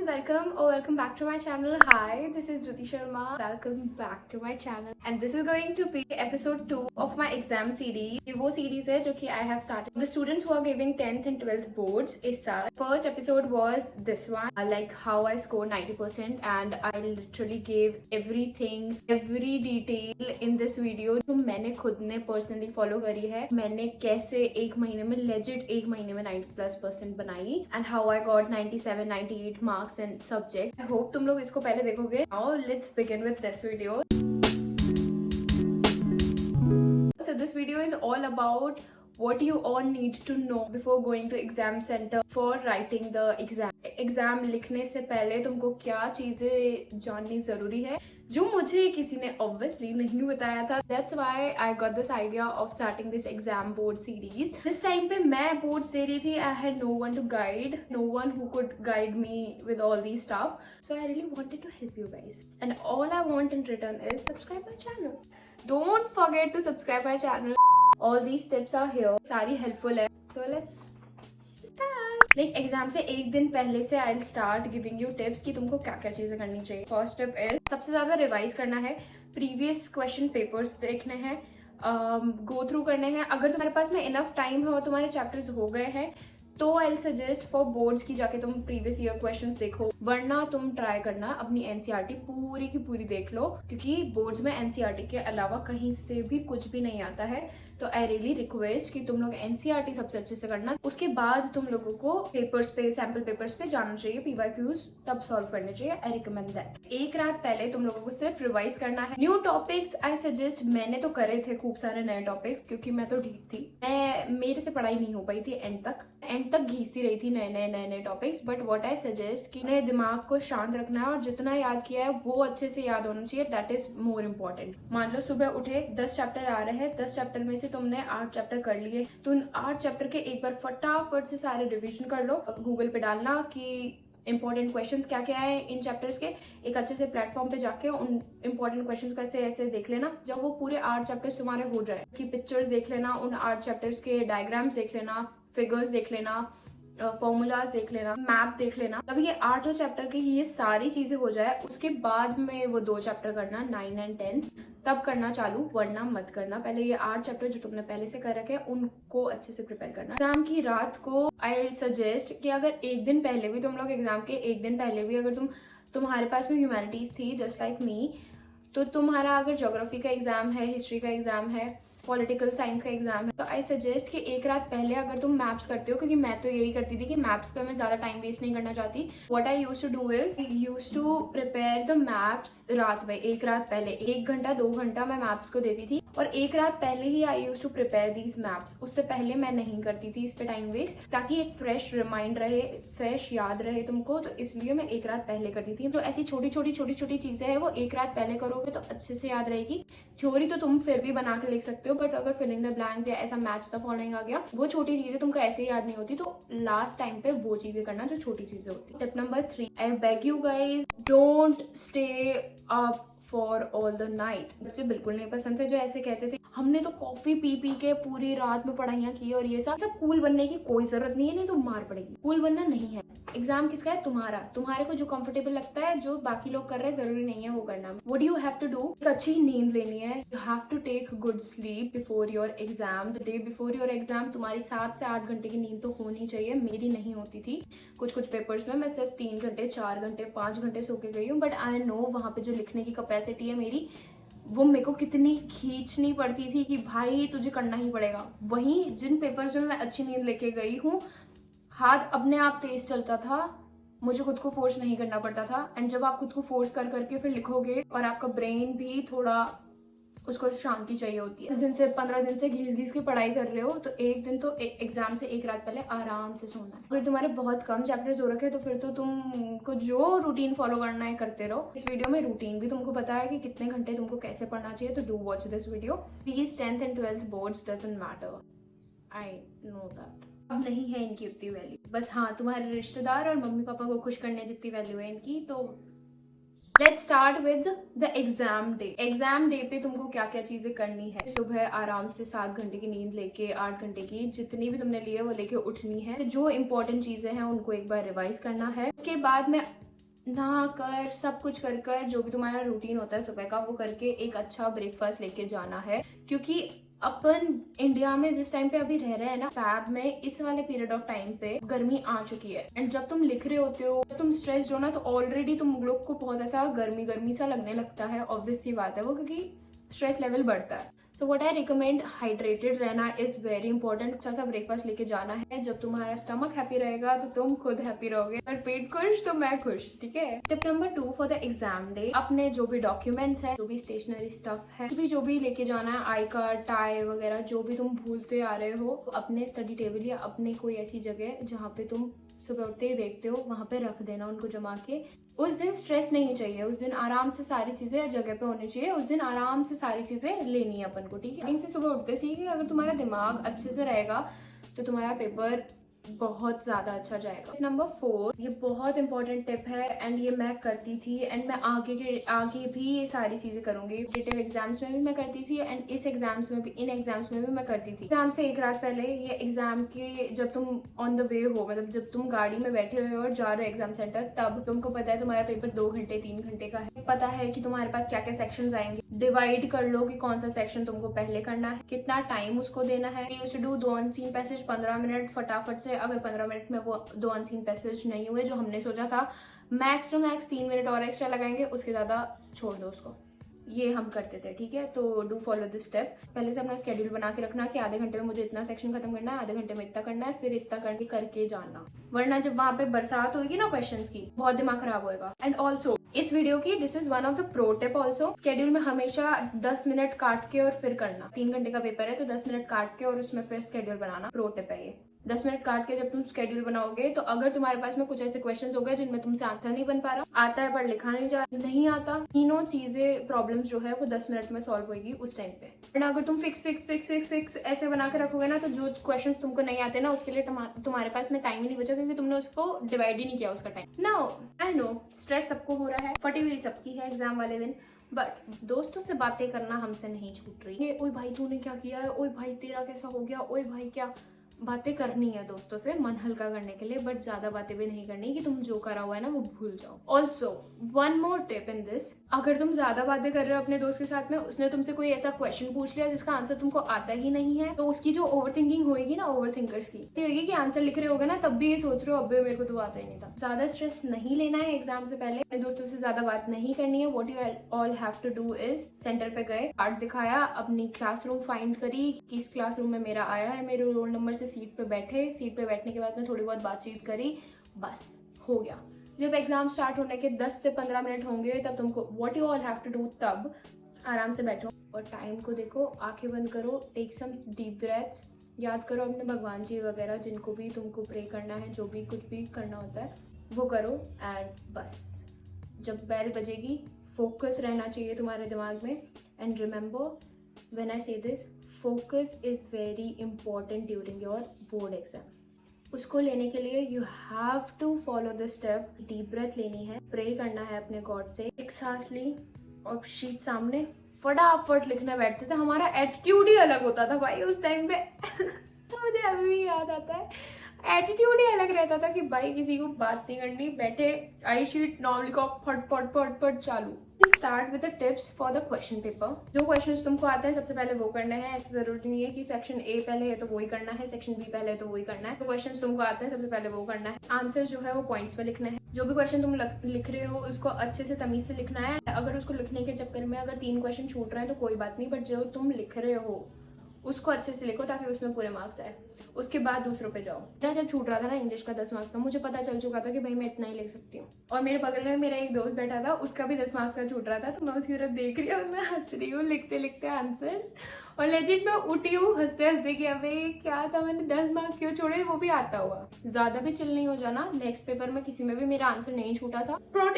welcome or welcome back to my channel. Hi, this is Jyoti Sharma. Welcome back to my channel and this is going to be episode 2 of my exam series. ये वो series है जो कि I have started the students who are giving 10th and 12th boards इस साल. First episode was this one, like how I scored 90% and I literally gave everything, every detail in this video जो मैंने खुद ने personally follow करी है. मैंने कैसे एक महीने में legit एक महीने में 90+% बनाई and how I got 97, 98 marks in subject. I hope तुम लोग इसको पहले देखोगे. Now let's begin with this video. So this video is all about what you all need to know before going to exam center for writing the exam. Exam लिखने से पहले तुमको क्या चीजें जाननी जरूरी है जो मुझे किसी ने obviously नहीं बताया था. That's why I got this idea of starting this exam board series. This time पे मैं boards दे रही थी. I had no one to guide, no one who could guide me with all these stuff. So I really wanted to help you guys. And all I want in return is subscribe my channel. Don't forget to subscribe my channel. All these tips are here. सारी helpful है. So let's start. Like exam से एक दिन पहले से I'll start giving you tips कि तुमको क्या क्या चीजें करनी चाहिए. First tip is सबसे ज्यादा रिवाइज करना है. प्रीवियस क्वेश्चन पेपर्स देखने हैं, गो थ्रू करने हैं. अगर तुम्हारे पास में इनफ टाइम है और तुम्हारे चैप्टर्स हो गए हैं तो आई सजेस्ट फॉर बोर्ड्स की जाके तुम प्रीवियस ईयर क्वेश्चंस देखो, वरना तुम ट्राई करना अपनी एनसीईआरटी पूरी की पूरी देख लो क्योंकि बोर्ड्स में एनसीईआरटी के अलावा कहीं से भी कुछ भी नहीं आता है. तो आई रियली रिक्वेस्ट कि तुम लोग एनसीईआरटी सबसे अच्छे से करना. उसके बाद तुम लोगों को पेपर्स पे, सैम्पल पेपर्स पे जाना चाहिए, पीवाईक्यूज तब सॉल्व करने चाहिए. I recommend that. एक रात पहले तुम लोगों को सिर्फ रिवाइज करना है. न्यू टॉपिक्स आई सजेस्ट, मैंने तो करे थे खूब सारे नए टॉपिक्स क्योंकि मैं तो ठीक थी, मेरे से पढ़ाई नहीं हो पाई थी एंड तक घीसती रही थी नए topics. But what I suggest कि नए दिमाग को शांत रखना है और जितना याद किया है वो अच्छे से याद होना चाहिए. That is more important. मान लो सुबह उठे 10 चैप्टर आ रहे हैं, 10 चैप्टर में से तुमने 8 चैप्टर कर लिए तो उन 8 चैप्टर के एक बार फटाफट से सारे रिविजन कर लो. गूगल पे डालना कि इंपॉर्टेंट क्वेश्चंस क्या क्या है इन चैप्टर्स के. एक अच्छे से प्लेटफॉर्म पे जाके उन इंपॉर्टेंट क्वेश्चंस को ऐसे देख लेना. जब वो पूरे 8 चैप्टर्स तुम्हारे हो जाए उसकी पिक्चर्स देख लेना, उन 8 चैप्टर्स के डायग्राम्स देख लेना, फिगर्स देख लेना, फॉर्मूलाज देख लेना, मैप देख लेना. तब ये 8 चैप्टर की ये सारी चीजें हो जाए उसके बाद में वो 2 चैप्टर करना 9 एंड 10 तब करना चालू, वरना मत करना. पहले ये 8 चैप्टर जो तुमने पहले से कर रखे हैं उनको अच्छे से प्रिपेयर करना. एग्जाम की रात को आई सजेस्ट कि अगर एक दिन पहले भी तुम लोग एग्जाम के एक दिन पहले भी अगर तुम्हारे पास में ह्यूमैनिटीज थी जस्ट लाइक मी, तो तुम्हारा अगर ज्योग्राफी का एग्जाम है, हिस्ट्री का एग्जाम है, पॉलिटिकल साइंस का एग्जाम है, तो आई सजेस्ट कि एक रात पहले अगर तुम मैप्स करते हो, क्योंकि मैं तो यही करती थी कि मैप्स पे मैं ज्यादा टाइम वेस्ट नहीं करना चाहती. What I used to do is used to prepare the maps रात में, एक रात पहले 1 घंटा 2 घंटा मैं मैप्स को देती थी और एक रात पहले ही I used to prepare these maps. उससे पहले मैं नहीं करती थी इस पे टाइम वेस्ट, ताकि एक फ्रेश रिमाइंड रहे, फ्रेश याद रहे तुमको. तो इसलिए मैं एक रात पहले करती थी. तो ऐसी छोटी छोटी चीजें हैं वो एक रात पहले करोगे तो अच्छे से याद रहेगी. थ्योरी तो तुम फिर भी बना के लिख सकते हो, बट अगर फिलिंग द ब्लैंक्स या ऐसा मैच द फॉलोइंग आ गया, वो छोटी चीजें तुमको ऐसे याद नहीं होती. तो लास्ट टाइम पे वो चीजें करना जो छोटी चीजें होती. Tip number 3, I beg you guys don't stay up for all the night. मुझे बिल्कुल नहीं पसंद थे जो ऐसे कहते थे हमने तो कॉफी पी के पूरी रात में पढ़ाइयाँ की और ये सब कूल बनने की कोई जरूरत नहीं है, नहीं तो मार पड़ेगी. कूल बनना नहीं है. एग्जाम किसका है? तुम्हारे को जो कंफर्टेबल लगता है, जो बाकी लोग कर रहे हैं जरूरी नहीं है वो करना. What you have to do, एक अच्छी नींद लेनी है. You have to take good sleep before your exam. The day before your exam तुम्हारी 7 से 8 घंटे की नींद तो होनी चाहिए. मेरी नहीं होती थी. कुछ पेपर्स में मैं सिर्फ 3 घंटे 4 घंटे 5 घंटे सो के गई हूँ. बट आई नो वहां पे जो लिखने की कैपेसिटी है मेरी, वो मेरे को कितनी खींचनी पड़ती थी कि भाई तुझे करना ही पड़ेगा. वहीं जिन पेपर्स में मैं अच्छी नींद लेके गई हूँ, हाथ अपने आप तेज चलता था, मुझे खुद को फोर्स नहीं करना पड़ता था. एंड जब आप खुद को फोर्स करके फिर लिखोगे और आपका ब्रेन भी थोड़ा, उसको शांति चाहिए होती है. 10 दिन से 15 दिन से घिस के पढ़ाई कर रहे हो तो एक दिन तो एग्जाम से एक रात पहले आराम से सोना है. अगर तुम्हारे बहुत कम चैप्टर्स हो रखे हैं तो फिर तो तुमको जो रूटीन फॉलो करना है करते रहो. इस वीडियो में रूटीन भी तुमको पता है कि कितने घंटे तुमको कैसे पढ़ना चाहिए. तो do watch this video. Please 10th and 12th boards doesn't matter, I know that. अब नहीं है इनकी उतनी वैल्यू. बस हाँ, तुम्हारे रिश्तेदार और मम्मी पापा को खुश करने जितनी वैल्यू है इनकी. तो let's start with the exam day. Exam day पे तुमको क्या क्या चीजें करनी है. सुबह आराम से 7 घंटे की नींद लेके 8 घंटे की जितनी भी तुमने ली है वो लेके उठनी है. जो इंपॉर्टेंट चीजें हैं उनको एक बार रिवाइज करना है. उसके बाद में नहा कर सब कुछ कर कर जो भी तुम्हारा रूटीन होता है सुबह का वो करके एक अच्छा ब्रेकफास्ट लेके जाना है, क्योंकि अपन इंडिया में जिस टाइम पे अभी रह रहे हैं ना, फैब में इस वाले पीरियड ऑफ टाइम पे गर्मी आ चुकी है। एंड जब तुम लिख रहे होते हो, जब तुम स्ट्रेस्ड हो ना, तो ऑलरेडी तुम लोग को बहुत ऐसा गर्मी गर्मी सा लगने लगता है। ऑब्वियस सी बात है वो, क्योंकि स्ट्रेस लेवल बढ़ता है। So what I recommend, hydrated रहना इज वेरी इंपॉर्टेंट। अच्छा सा ब्रेकफास्ट लेके जाना है। जब तुम्हारा स्टमक हैप्पी रहेगा तो तुम खुद हैप्पी रहोगे, और पेट खुश तो मैं खुश। ठीक है। Tip number 2 for the exam day, अपने जो भी डॉक्यूमेंट्स है, जो भी स्टेशनरी स्टफ है, जो भी लेके जाना है, आई कार्ड, टाई वगैरह जो भी तुम भूलते आ रहे हो, अपने स्टडी टेबल या अपने कोई ऐसी जगह जहाँ पे तुम सुबह उठते ही देखते हो वहां पे रख देना उनको जमा के। उस दिन स्ट्रेस नहीं चाहिए, उस दिन आराम से सारी चीजें जगह पे होनी चाहिए। उस दिन आराम से सारी चीजें लेनी है अपन को। ठीक है। से सुबह उठते सीखे, अगर तुम्हारा दिमाग अच्छे से रहेगा तो तुम्हारा पेपर बहुत ज्यादा अच्छा जाएगा। नंबर 4, ये बहुत इंपॉर्टेंट टिप है एंड ये मैं करती थी एंड मैं आगे भी ये सारी चीजें करूंगी। कॉम्पिटिटिव एग्जाम्स में भी मैं करती थी एंड इस एग्जाम्स में भी, इन एग्जाम्स में भी मैं करती थी। एग्जाम से एक रात पहले, ये एग्जाम के जब तुम ऑन द वे हो, मतलब जब तुम गाड़ी में बैठे हुए हो और जा रहे हो एग्जाम सेंटर, तब तुमको पता है तुम्हारा पेपर 2 घंटे 3 घंटे का है। पता है कि तुम्हारे पास क्या क्या सेक्शन आएंगे। डिवाइड कर लो कि कौन सा सेक्शन तुमको पहले करना है, कितना टाइम उसको देना है। Used to do 2 unseen passage 15 minute फटाफट से। अगर 15 मिनट में वो 2 अनसीन पैसेज नहीं हुए जो हमने सोचा था, मैक्स टू मैक्स 3 मिनट और एक्स्ट्रा लगाएंगे, उसके ज्यादा छोड़ दो उसको। ये हम करते थे। ठीक है। तो डू फॉलो दिस स्टेप। पहले से अपना स्केड्यूल बना के रखना कि आधे घंटे में मुझे इतना सेक्शन खत्म करना है, आधे घंटे में इतना करना है, फिर इतना करके जाना। वरना जब वहां पे बरसात होगी ना क्वेश्चंस की, बहुत दिमाग खराब होएगा। एंड ऑल्सो इस वीडियो की this is one of the pro tip also, schedule में हमेशा 10 मिनट काट के और फिर करना। 3 घंटे का पेपर है तो 10 मिनट काट के और उसमें फिर स्केड्यूल बनाना। प्रो टिप है ये। 10 मिनट काट के जब तुम स्केड्यूल बनाओगे तो अगर तुम्हारे पास में कुछ ऐसे क्वेश्चंस हो गए जिनमें तुमसे आंसर नहीं बन पा रहा, आता है पर लिखा नहीं आता, तीनों चीजें प्रॉब्लम्स जो है वो 10 मिनट में सॉल्व होगी उस टाइम पे। वरना अगर तुम फिक्स ऐसे बना के रखोगे ना, तो जो क्वेश्चंस तुमको नहीं आते ना, उसके लिए तुम्हारे पास में टाइम ही नहीं बचा, क्योंकि तुमने उसको डिवाइड ही नहीं किया उसका time. Now I know stress सबको हो रहा है, फटी हुई सबकी है एग्जाम वाले दिन, बट दोस्तों से बातें करना हमसे नहीं छूट रही है। ओए भाई तूने क्या किया है, ओए भाई तेरा कैसा हो गया, ओए भाई क्या। बातें करनी है दोस्तों से मन हल्का करने के लिए, बट ज्यादा बातें भी नहीं करनी कि तुम जो करा हुआ है ना वो भूल जाओ। Also one more tip in this, अगर तुम ज्यादा बातें कर रहे हो अपने दोस्त के साथ में, उसने तुमसे कोई ऐसा क्वेश्चन पूछ लिया जिसका आंसर तुमको आता ही नहीं है, तो उसकी जो ओवर थिंकिंग होगी ना, ओवर थिंकर्स की होगी कि आंसर लिख रहे होगे ना, तब भी ये सोच रहे हो अबे मेरे को तो आता ही नहीं था। ज्यादा स्ट्रेस नहीं लेना है एग्जाम से पहले, अपने दोस्तों से ज्यादा बात नहीं करनी है। What you all have to do is, centre पे गए, कार्ड दिखाया, अपनी क्लासरूम फाइंड करी, किस क्लासरूम में मेरा आया है, मेरे रोल नंबर से सीट पे बैठे, सीट पे बैठने के बाद में थोड़ी बहुत बातचीत करी, बस हो गया। जब एग्जाम स्टार्ट होने के 10 से 15 मिनट होंगे, तब तुमको what you all have to do, तब आराम से बैठो और टाइम को देखो, आंखें बंद करो, टेक सम डीप ब्रेथ्स, याद करो अपने भगवान जी वगैरह जिनको भी तुमको प्रे करना है, जो भी कुछ भी करना होता है वो करो। एंड बस जब बेल बजेगी, फोकस रहना चाहिए तुम्हारे दिमाग में। And remember when I say this, focus is very important during your board exam. उसको लेने के लिए you have to follow the step. Deep breath लेनी है, प्रे करना है अपने गॉड से, एक सांस ली और शीट सामने, फटाफट लिखने बैठते थे। हमारा एटीट्यूड ही अलग होता था भाई उस टाइम पे तो मुझे अभी भी याद आता है, एटीट्यूड ही अलग रहता था कि भाई किसी को बात नहीं करनी, बैठे आई शीट नॉर्मली को फट फट फट फट चालू। Start with the tips for the question paper. जो क्वेश्चंस तुमको आते हैं सबसे पहले वो करने हैं। ऐसा जरूरी नहीं है कि सेक्शन ए पहले है तो वही करना है, सेक्शन बी पहले है तो वही करना है। जो क्वेश्चंस तुमको आते हैं सबसे पहले वो करना है। आंसर जो है वो पॉइंट्स पे लिखने हैं। जो भी क्वेश्चन तुम लिख रहे हो उसको अच्छे से तमीज से लिखना है। अगर उसको लिखने के चक्कर में अगर 3 क्वेश्चन छूट रहे हैं तो कोई बात नहीं, बट जो तुम लिख रहे हो उसको अच्छे से लिखो ताकि उसमें पूरे मार्क्स आए। उसके बाद दूसरों पे जाओ। मेरा जब छूट रहा था ना इंग्लिश का 10 मार्क्स का, मुझे पता चल चुका था कि भाई मैं इतना ही लिख सकती हूँ। और मेरे बगल में मेरा एक दोस्त बैठा था, उसका भी 10 मार्क्स का छूट रहा था, तो मैं उसकी तरफ देख रही हूँ और मैं हंस रही हूँ लिखते लिखते आंसर्स। और लेजिट मैं उठी हूँ हंसते हंसते कि अबे क्या था, मैंने 10 मार्क्स क्यों छोड़े, वो भी आता हुआ। ज्यादा भी चिल नहीं हो जाना। नेक्स्ट पेपर में किसी में भी मेरा आंसर नहीं छूटा था। प्रो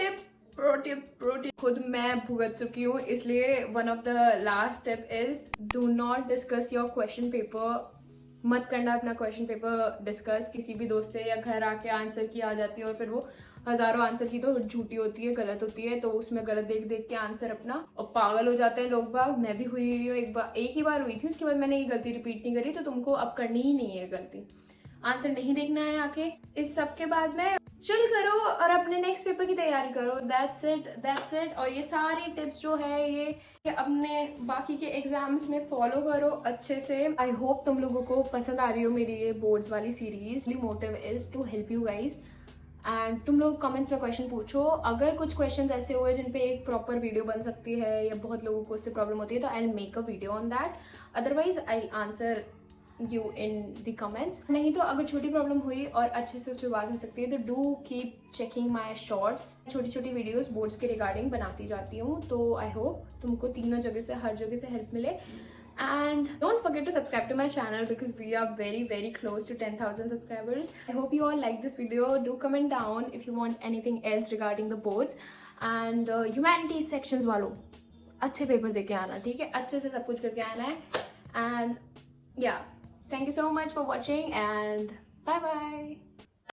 टिप खुद मैं भुगत चुकी हूँ, इसलिए one of the last step is do not discuss your question paper. मत करना अपना क्वेश्चन पेपर डिस्कस किसी भी दोस्त से, या घर आके आंसर की आ जाती है और फिर वो हजारों आंसर की तो झूठी होती है, गलत होती है, तो उसमें गलत देख देख के आंसर अपना और पागल हो जाते हैं लोग बाग। मैं भी हुई हूँ, एक ही बार हुई थी, उसके बाद मैंने ये गलती रिपीट नहीं करी। तो तुमको अब करनी ही नहीं है गलती। आंसर नहीं देखना है आके। इस सब के बाद में चिल करो और अपने नेक्स्ट पेपर की तैयारी करो। That's it. और ये सारी टिप्स जो है ये अपने बाकी के एग्जाम्स में फॉलो करो अच्छे से। आई होप तुम लोगों को पसंद आ रही हो मेरी ये बोर्ड्स वाली series. Motive is to help you guys. And तुम लोग कमेंट्स में क्वेश्चन पूछो। अगर कुछ क्वेश्चंस ऐसे हुए जिन पे एक प्रॉपर वीडियो बन सकती है या बहुत लोगों को उससे प्रॉब्लम होती है तो I make a video on that. Otherwise I answer you in the comments. नहीं तो अगर छोटी प्रॉब्लम हुई और अच्छे से उस पर बात हो सकती है तो do keep checking my shorts. छोटी छोटी वीडियोस बोर्ड्स के रिगार्डिंग बनाती जाती हूँ। तो आई होप तुमको तीनों जगह से हर जगह से हेल्प मिले। And don't forget to subscribe to my channel because we are very close to 10,000 subscribers. I hope you all like this video. Do comment down if you want anything else regarding the boards. And humanities sections वालों अच्छे paper देके आना, ठीक है? अच्छे से सब कुछ करके आना है. And yeah, thank you so much for watching and bye bye.